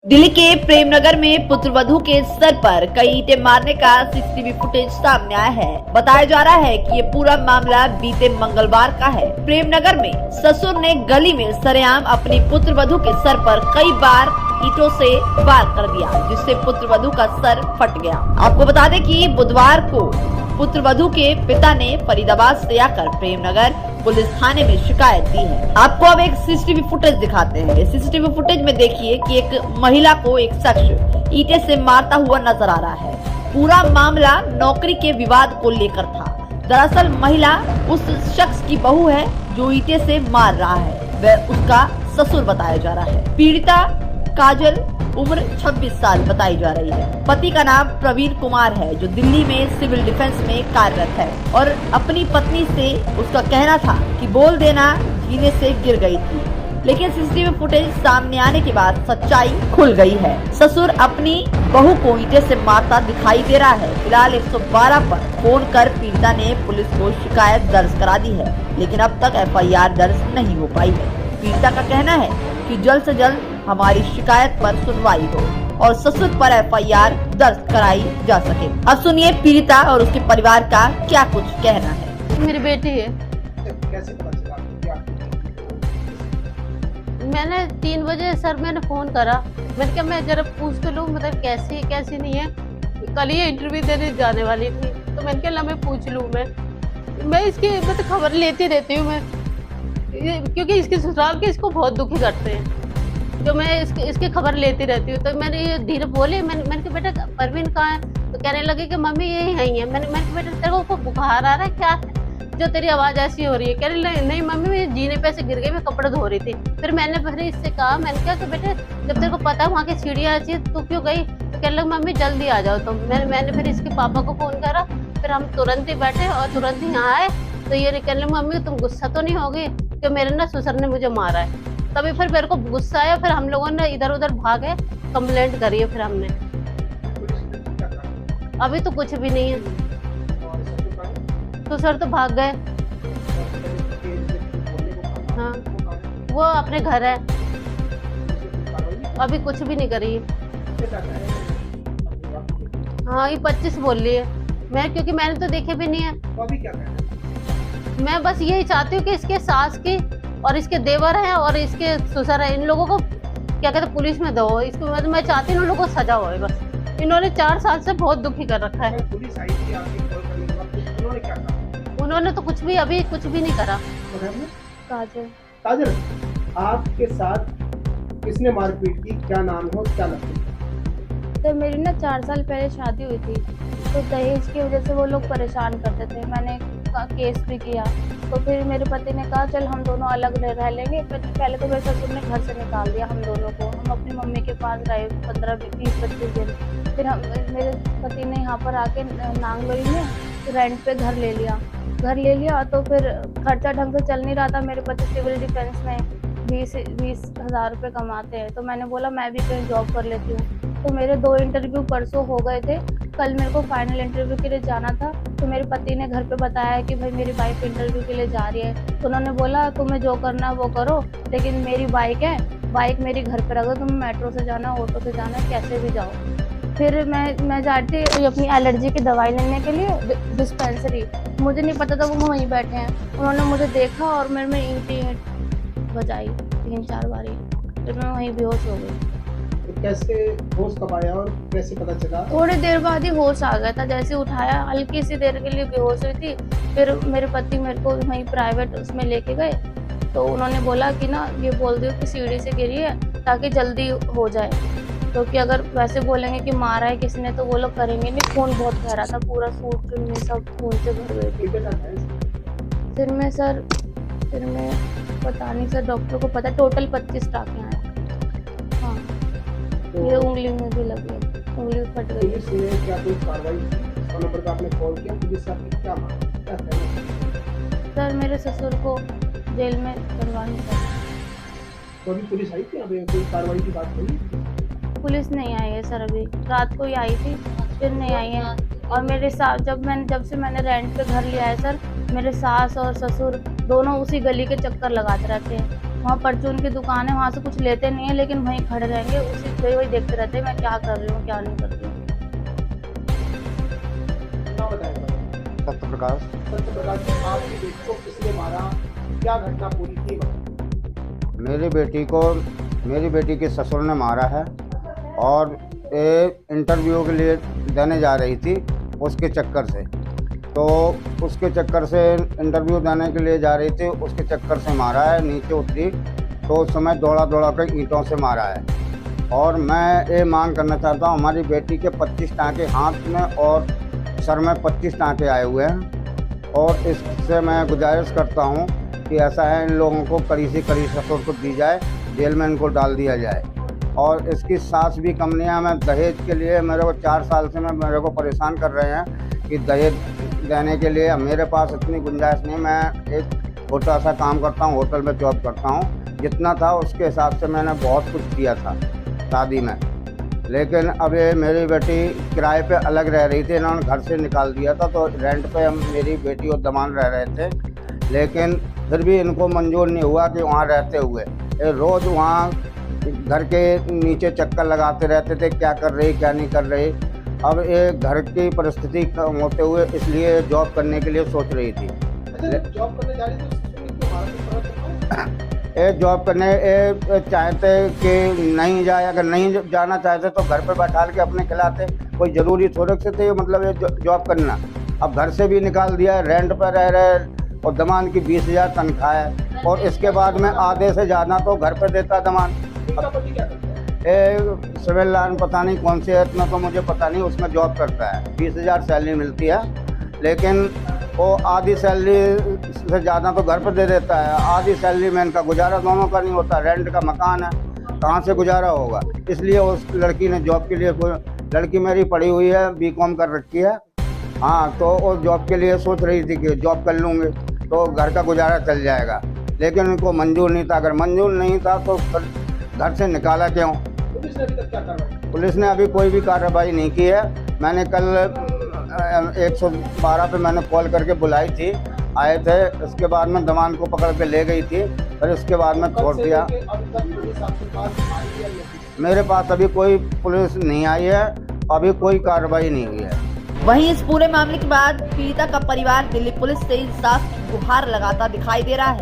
दिल्ली के प्रेमनगर में पुत्रवधू के सर पर कई ईंटें मारने का सीसीटीवी फुटेज सामने आया है। बताया जा रहा है कि ये पूरा मामला बीते मंगलवार का है। प्रेमनगर में ससुर ने गली में सरेआम अपनी पुत्रवधू के सर पर कई बार ईंटों से वार कर दिया, जिससे पुत्रवधू का सर फट गया। आपको बता दें कि बुधवार को पुत्रवधू के पिता ने फरीदाबाद से आकर प्रेमनगर पुलिस थाने में शिकायत दी है। आपको अब एक सीसीटीवी फुटेज दिखाते हैं। इस सीसीटीवी फुटेज में देखिए कि एक महिला को एक शख्स ईंटे से मारता हुआ नजर आ रहा है। पूरा मामला नौकरी के विवाद को लेकर था। दरअसल महिला उस शख्स की बहू है जो ईंटे से मार रहा है, वह उसका ससुर बताया जा रहा है। पीड़िता काजल उम्र 26 साल बताई जा रही है। पति का नाम प्रवीण कुमार है जो दिल्ली में सिविल डिफेंस में कार्यरत है और अपनी पत्नी से उसका कहना था कि बोल देना जीने से गिर गई थी, लेकिन सीसीटीवी फुटेज सामने आने के बाद सच्चाई खुल गई है। ससुर अपनी बहू को ईंटे से मारता दिखाई दे रहा है। फिलहाल 112 पर फोन कर पीड़िता ने पुलिस को शिकायत दर्ज करा दी है, लेकिन अब तक FIR दर्ज नहीं हो पाई है। पीड़िता का कहना है कि जल्द से जल्द हमारी शिकायत पर सुनवाई हो और ससुर पर FIR दर्ज कराई जा सके। अब सुनिए पीड़िता और उसके परिवार का क्या कुछ कहना है। मेरी बेटी है। कैसे पता चला क्या? मैंने 3 बजे सर मैंने फोन करा, मैंने कहा मैं जरा पूछ तो लूँ मतलब कैसी है कैसी नहीं है। कल ये इंटरव्यू देने जाने वाली थी तो मैंने कहा मैं पूछ लूँ। मैं इसकी मतलब खबर लेती रहती हूँ मैं, क्योंकि इसके ससुराल के इसको बहुत दुखी करते हैं, जो मैं इसकी खबर लेती रहती हूँ। तो मैंने ये धीरे बोली, मैंने कहा बेटा परवीन कहाँ है? तो कहने लगी कि मम्मी यही है। मैंने कहा बेटा तेरे को बुखार आ रहा है क्या है जो तेरी आवाज़ ऐसी हो रही है? कहने नहीं मम्मी मैं जीने पे से गिर गई, मैं कपड़े धो रही थी। फिर मैंने इससे कहा, मैंने कहा कि बेटे जब तेरे को पता वहाँ की सीढ़ियाँ अच्छी तू क्यों गई? तो कहने लगी मम्मी जल्दी आ जाओ तुम। मैंने फिर इसके पापा को फ़ोन करा, फिर हम तुरंत ही बैठे और तुरंत ही यहाँ आए। तो ये कहने लगी मम्मी तुम गुस्सा तो नहीं होगी कि मेरे ना ससुर ने मुझे मारा है? तभी फिर मेरे को गुस्सा आया, फिर हम लोगों ने इधर उधर भागे, कंप्लेंट करी है फिर हमने। अभी तो कुछ भी नहीं है, तो सर तो भाग गए। हाँ वो अपने घर है, अभी कुछ भी नहीं करी है। हाँ ये 25 बोल रही है मैं, क्योंकि मैंने तो देखे भी नहीं है। अभी क्या कहना है? मैं बस यही चाहती हूँ कि इसके सास की और इसके देवर हैं और इसके ससुर है, इन लोगों को क्या कहते हैं पुलिस में दो। इसको मतलब मैं चाहती हूँ इन लोगों को सजा हो। बस इन्होंने 4 साल से बहुत दुखी कर रखा है। पुलिस आई थी आपकी कॉल करने के बाद, उन्होंने क्या कहा? उन्होंने तो कुछ भी नहीं करा। काजल, काजल आपके साथ किसने मारपीट की? क्या नाम है और क्या लगता है? तो मेरी ना 4 साल पहले शादी हुई थी, तो दहेज की वजह से वो लोग परेशान करते थे। मैंने केस भी किया, तो फिर मेरे पति ने कहा चल हम दोनों अलग रह लेंगे। पहले तो मेरे ससुर ने घर से निकाल दिया हम दोनों को। हम अपनी मम्मी के पास रहे 15-20-25 दिन। फिर मेरे पति ने यहाँ पर आके नांगलोई में रेंट पे घर ले लिया। तो फिर खर्चा ढंग से चल नहीं रहा था। मेरे पति सिविल डिफेंस में 20 हज़ार रुपये कमाते हैं, तो मैंने बोला मैं भी कहीं जॉब कर लेती हूँ। तो मेरे 2 इंटरव्यू परसों हो गए थे, कल मेरे को फाइनल इंटरव्यू के लिए जाना था। तो मेरे पति ने घर पे बताया कि भाई मेरी वाइफ इंटरव्यू के लिए जा रही है। तो उन्होंने बोला तुम्हें जो करना है वो करो, लेकिन मेरी बाइक है, बाइक मेरी घर पे रख दो, तुम्हें मेट्रो से जाना ऑटो से जाना कैसे भी जाओ। फिर मैं जाती अपनी एलर्जी की दवाई लेने के लिए डिस्पेंसरी, मुझे नहीं पता था वो वहीं बैठे हैं। उन्होंने मुझे देखा और मेरे में ईंटें बजाई 3-4 बारी, फिर मैं वहीं बेहोश हो गई। तो कैसे होश कब आया और कैसे पता चला? थोड़ी देर बाद ही होश आ गया था, जैसे उठाया हल्की सी देर के लिए बेहोश हुई थी। फिर मेरे पति मेरे को वहीं प्राइवेट उसमें लेके गए, तो उन्होंने बोला कि ना ये बोल दो कि सीढ़ी से गिरी है ताकि जल्दी हो जाए, क्योंकि अगर वैसे बोलेंगे कि मारा है किसने तो वो लोग करेंगे नहीं। खून बहुत गहरा था, पूरा सूट चुन्नी सब खून से भर गए थे। सिर में पता नहीं सर, डॉक्टर को पता, टोटल 25 टाँके आए। हाँ तो ये उंगली में भी लगी, उंगली फट गई। पुलिस ने क्या कोई कार्रवाई की? फोन नंबर पर आपने कॉल किया, पुलिस आपकी क्या मांग क्या कहना? सर मेरे ससुर को जेल में डलवानी चाहिए। तो अभी पुलिस आई थी? अभी कोई कार्रवाई की बात हुई? पुलिस नहीं आई है सर, अभी रात को ही आई थी, फिर नहीं आई है। और मेरे साथ जब से मैंने रेंट पे घर लिया है सर, मेरे सास और ससुर दोनों उसी गली के चक्कर लगाते रहते हैं। वहाँ परचून की दुकान है, वहाँ से कुछ लेते नहीं है, लेकिन वहीं खड़े रहेंगे, उसी वही देखते रहते हैं मैं क्या कर रही हूँ क्या नहीं कर रही हूँ। ना बताएगा सत्य प्रकाश। सत्यप्रकाश जी, आपकी बेटी को किसने मारा, क्या घटना पूरी थी बताइए। मेरी बेटी के ससुर ने मारा है और इंटरव्यू के लिए देने जा रही थी, उसके चक्कर से, तो उसके चक्कर से इंटरव्यू देने के लिए जा रही थी, उसके चक्कर से मारा है। नीचे उतरी तो उस समय दौड़ा कर ईंटों से मारा है। और मैं ये मांग करना चाहता हूँ, हमारी बेटी के 25 टाँके हाथ में और सर में 25 टाँके आए हुए हैं, और इससे मैं गुजारिश करता हूँ कि ऐसा है, इन लोगों को कड़ी से कड़ी सजा को दी जाए, जेल में इनको डाल दिया जाए। और इसकी सास भी कमनियाँ में दहेज के लिए मेरे को 4 साल से मेरे को परेशान कर रहे हैं कि दहेज देने के लिए। मेरे पास इतनी गुंजाइश नहीं, मैं एक छोटा सा काम करता हूँ, होटल में जॉब करता हूँ, जितना था उसके हिसाब से मैंने बहुत कुछ किया था शादी में। लेकिन अब ये मेरी बेटी किराए पे अलग रह रही थी, इन्होंने घर से निकाल दिया था, तो रेंट पे हम मेरी बेटी और दमान रह रहे थे। लेकिन फिर भी इनको मंजूर नहीं हुआ कि वहाँ रहते हुए ये रोज़ वहाँ घर के नीचे चक्कर लगाते रहते थे, क्या कर रही क्या नहीं कर रही। अब ये घर की परिस्थिति कम होते हुए इसलिए जॉब करने के लिए सोच रही थी। अच्छा, जॉब करने जा रही थी तो क्यों मारा, कुछ पता चला? ये जॉब करने ये चाहते कि नहीं जाए, अगर नहीं जाना चाहते तो घर पे बैठा के अपने खिलाते, कोई ज़रूरी थोड़े से थे मतलब ये जॉब करना। अब घर से भी निकाल दिया, रेंट पर रह रहे और दमान की 20,000 तनख्वाह है, और इसके बाद में आधे से ज़्यादा तो घर पर देता दमान। इनका पति क्या करता है? ये सिविल लाइन पता नहीं कौन सी है, इतना तो मुझे पता नहीं, उसमें जॉब करता है, 20,000 सैलरी मिलती है, लेकिन वो आधी सैलरी से ज़्यादा तो घर पर दे देता है। आधी सैलरी में इनका गुजारा दोनों का नहीं होता, रेंट का मकान है, कहाँ से गुजारा होगा। इसलिए उस लड़की ने जॉब के लिए, लड़की मेरी पढ़ी हुई है, BCom कर रखी है, हाँ, तो वो जॉब के लिए सोच रही थी कि जॉब कर लूँगी तो घर का गुजारा चल जाएगा, लेकिन उनको मंजूर नहीं था। अगर मंजूर नहीं था तो घर से निकाला क्यों? पुलिस ने अभी तक क्या कार्रवाई? पुलिस ने अभी कोई भी कार्रवाई नहीं की है। मैंने कल 112 पे मैंने कॉल करके बुलाई थी, आए थे, इसके बाद में दमान को पकड़ के ले गई थी, फिर इसके बाद में छोड़ दिया। अभी तक पुलिस आपके पास आई है या नहीं? मेरे पास अभी कोई पुलिस नहीं आई है, अभी कोई कार्रवाई नहीं हुई है। वहीं इस पूरे मामले के बाद पीड़िता का परिवार दिल्ली पुलिस से इंसाफ की गुहार लगाता दिखाई दे रहा है।